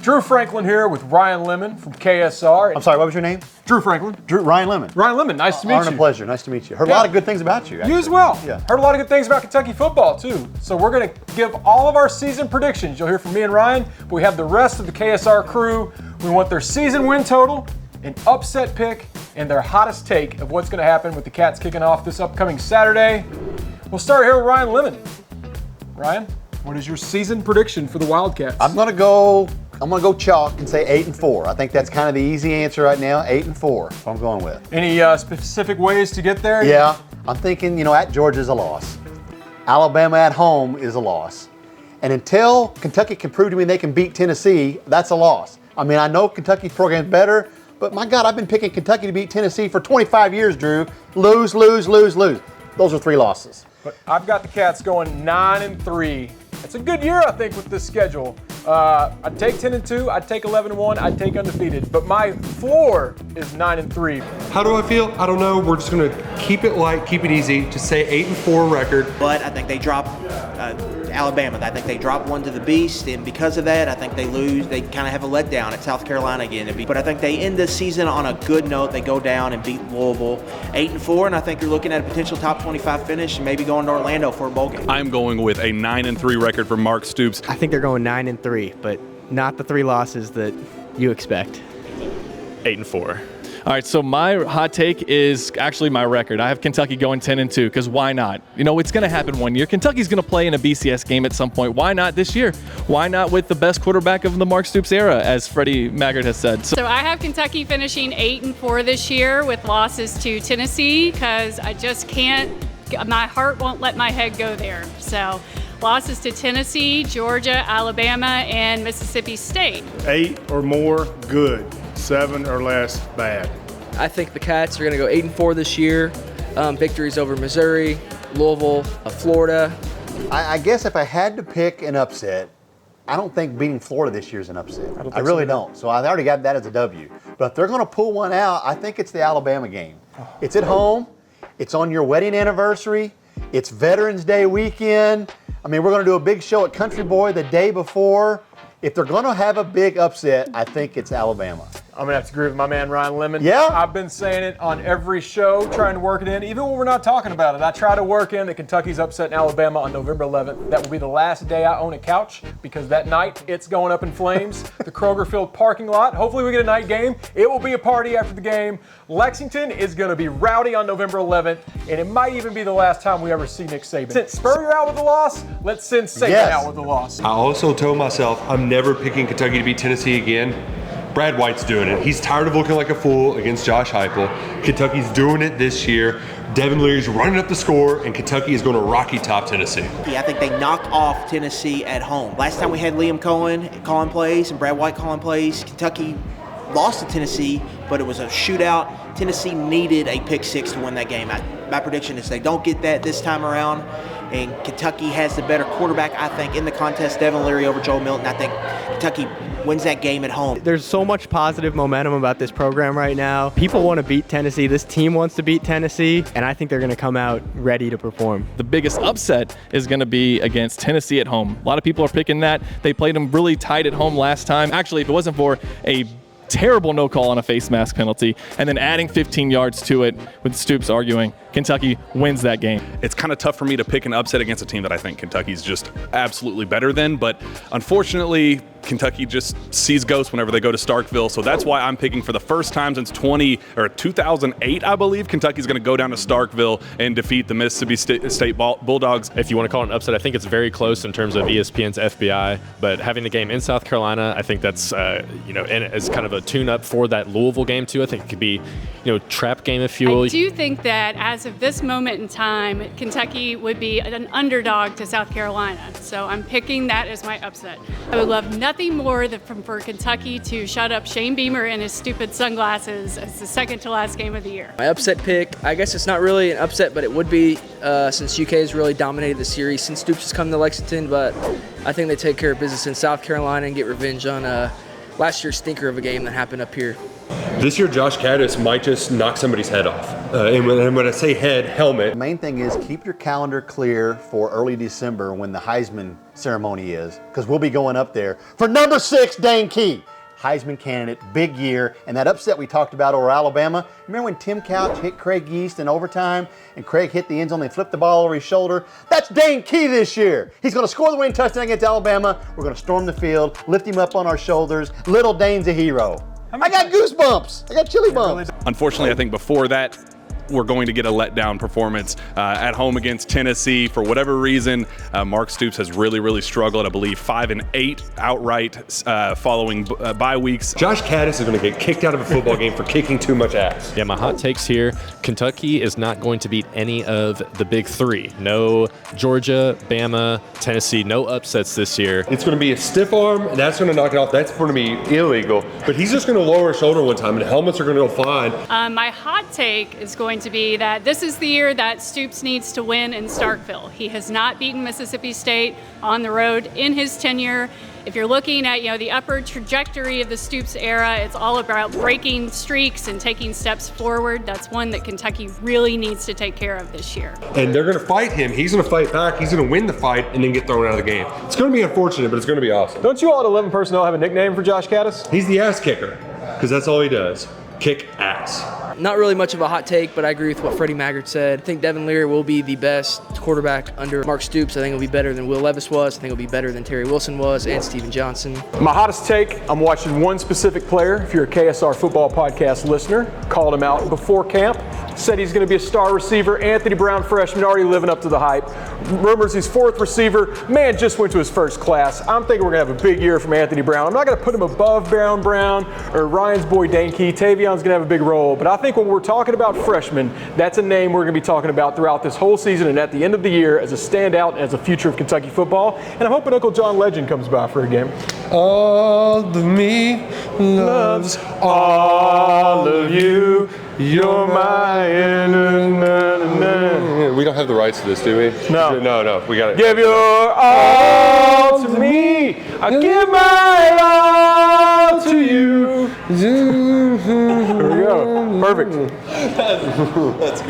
Drew Franklin here with Ryan Lemon from KSR. I'm sorry, what was your name? Drew Franklin. Ryan Lemon. Ryan Lemon, nice to meet you. A pleasure, nice to meet you. Heard a lot of good things about you, actually. You as well. Yeah. Heard a lot of good things about Kentucky football, too. So we're going to give all of our season predictions. You'll hear from me and Ryan, but we have the rest of the KSR crew. We want their season win total, an upset pick, and their hottest take of what's going to happen with the Cats kicking off this upcoming Saturday. We'll start here with Ryan Lemon. Ryan, what is your season prediction for the Wildcats? I'm gonna go chalk and say 8-4. I think that's kind of the easy answer right now. 8-4. That's what I'm going with. Any specific ways to get there? Yeah, I'm thinking, at Georgia's a loss. Alabama at home is a loss. And until Kentucky can prove to me they can beat Tennessee, that's a loss. I mean, I know Kentucky's program's better, but my God, I've been picking Kentucky to beat Tennessee for 25 years, Drew. Lose, lose, lose, lose. Those are 3 losses. But I've got the Cats going 9-3. It's a good year, I think, with this schedule. I'd take 10-2, I'd take 11-1, I'd take undefeated. But my floor is 9-3. How do I feel? I don't know. We're just going to keep it light, keep it easy. Just say 8-4 record. But I think they drop Alabama. I think they drop one to the beast, and because of that, I think they lose. They kind of have a letdown at South Carolina again. But I think they end the season on a good note. They go down and beat Louisville 8-4, and I think you're looking at a potential top 25 finish and maybe going to Orlando for a bowl game. I'm going with a 9-3 record for Mark Stoops. I think they're going 9-3, but not the 3 losses that you expect. 8-4. All right, so my hot take is actually my record. I have Kentucky going 10-2 because why not? It's going to happen one year. Kentucky's going to play in a BCS game at some point. Why not this year? Why not with the best quarterback of the Mark Stoops era, as Freddie Maggard has said? So I have Kentucky finishing 8-4 this year with losses to Tennessee because I just can't. My heart won't let my head go there. So losses to Tennessee, Georgia, Alabama, and Mississippi State. 8 or more, good. 7 or less, bad. I think the Cats are going to go 8-4 this year. Victories over Missouri, Louisville, Florida. I guess if I had to pick an upset, I don't think beating Florida this year is an upset. I really don't. So I already got that as a W. But if they're going to pull one out, I think it's the Alabama game. It's at home. It's on your wedding anniversary. It's Veterans Day weekend. I mean, we're going to do a big show at Country Boy the day before. If they're going to have a big upset, I think it's Alabama. I'm going to have to agree with my man Ryan Lemon. Yeah? I've been saying it on every show, trying to work it in. Even when we're not talking about it, I try to work in that Kentucky's upsetting Alabama on November 11th. That will be the last day I own a couch because that night it's going up in flames. The Kroger Field parking lot. Hopefully we get a night game. It will be a party after the game. Lexington is going to be rowdy on November 11th, and it might even be the last time we ever see Nick Saban. Since Spurrier out with a loss, let's send Saban out with a loss. I also told myself I'm never picking Kentucky to beat Tennessee again. Brad White's doing it. He's tired of looking like a fool against Josh Heupel. Kentucky's doing it this year. Devin Leary's running up the score, and Kentucky is going to Rocky Top Tennessee. Yeah, I think they knock off Tennessee at home. Last time we had Liam Cohen calling plays and Brad White calling plays, Kentucky lost to Tennessee, but it was a shootout. Tennessee needed a pick 6 to win that game. My prediction is they don't get that this time around, and Kentucky has the better quarterback, I think, in the contest, Devin Leary over Joe Milton. I think Kentucky wins that game at home. There's so much positive momentum about this program right now. People want to beat Tennessee. This team wants to beat Tennessee, and I think they're going to come out ready to perform. The biggest upset is going to be against Tennessee at home. A lot of people are picking that. They played them really tight at home last time. Actually, if it wasn't for a terrible no call on a face mask penalty, and then adding 15 yards to it with Stoops arguing, Kentucky wins that game. It's kind of tough for me to pick an upset against a team that I think Kentucky's just absolutely better than, but unfortunately, Kentucky just sees ghosts whenever they go to Starkville, so that's why I'm picking for the first time since 2008, I believe, Kentucky's going to go down to Starkville and defeat the Mississippi State Bulldogs. If you want to call it an upset, I think it's very close in terms of ESPN's FBI, but having the game in South Carolina, I think that's, and as kind of a tune-up for that Louisville game, too. I think it could be, trap game, if you will. I do think that as of this moment in time, Kentucky would be an underdog to South Carolina. So I'm picking that as my upset. I would love nothing more than for Kentucky to shut up Shane Beamer and his stupid sunglasses as the second to last game of the year. My upset pick, I guess it's not really an upset, but it would be since UK has really dominated the series since Stoops has come to Lexington, but I think they take care of business in South Carolina and get revenge on last year's stinker of a game that happened up here. This year, Josh Caddis might just knock somebody's head off. And when I say head, helmet. The main thing is keep your calendar clear for early December when the Heisman ceremony is, because we'll be going up there for number 6, Dane Key. Heisman candidate, big year, and that upset we talked about over Alabama. Remember when Tim Couch hit Craig Yeast in overtime and Craig hit the end zone and flipped the ball over his shoulder? That's Dane Key this year. He's going to score the winning touchdown against Alabama. We're going to storm the field, lift him up on our shoulders. Little Dane's a hero. I got goosebumps. I got chilly bumps. Unfortunately, I think before that, we're going to get a letdown performance at home against Tennessee. For whatever reason, Mark Stoops has really struggled. I believe 5-8 outright following bye weeks. Josh Caddis is going to get kicked out of a football game for kicking too much ass. Yeah, my hot takes here. Kentucky is not going to beat any of the big three. No Georgia, Bama, Tennessee, no upsets this year. It's going to be a stiff arm, and that's going to knock it off. That's going to be illegal. But he's just going to lower his shoulder one time, and helmets are going to go flying. My hot take is going to be that this is the year that Stoops needs to win in Starkville. He has not beaten Mississippi State on the road in his tenure. If you're looking at the upward trajectory of the Stoops era, it's all about breaking streaks and taking steps forward. That's one that Kentucky really needs to take care of this year. And they're going to fight him. He's going to fight back. He's going to win the fight and then get thrown out of the game. It's going to be unfortunate, but it's going to be awesome. Don't you all at 11 personnel have a nickname for Josh Caddis? He's the ass kicker because that's all he does. Kick ass. Not really much of a hot take, but I agree with what Freddie Maggard said. I think Devin Leary will be the best quarterback under Mark Stoops. I think he'll be better than Will Levis was. I think he'll be better than Terry Wilson was and Steven Johnson. My hottest take, I'm watching one specific player. If you're a KSR football podcast listener, called him out before camp. Said he's going to be a star receiver. Anthony Brown, freshman, already living up to the hype. Rumors he's 4th receiver. Man just went to his first class. I'm thinking we're going to have a big year from Anthony Brown. I'm not going to put him above Brown or Ryan's boy Dane Key. Tavion's going to have a big role. But I think when we're talking about freshmen, that's a name we're going to be talking about throughout this whole season and at the end of the year as a standout and as a future of Kentucky football. And I'm hoping Uncle John Legend comes by for a game. All of me loves all of you. You're my We don't have the rights to this, do we? No. No. We got it. Give your all to me. I give my all to you. Here we go. Perfect.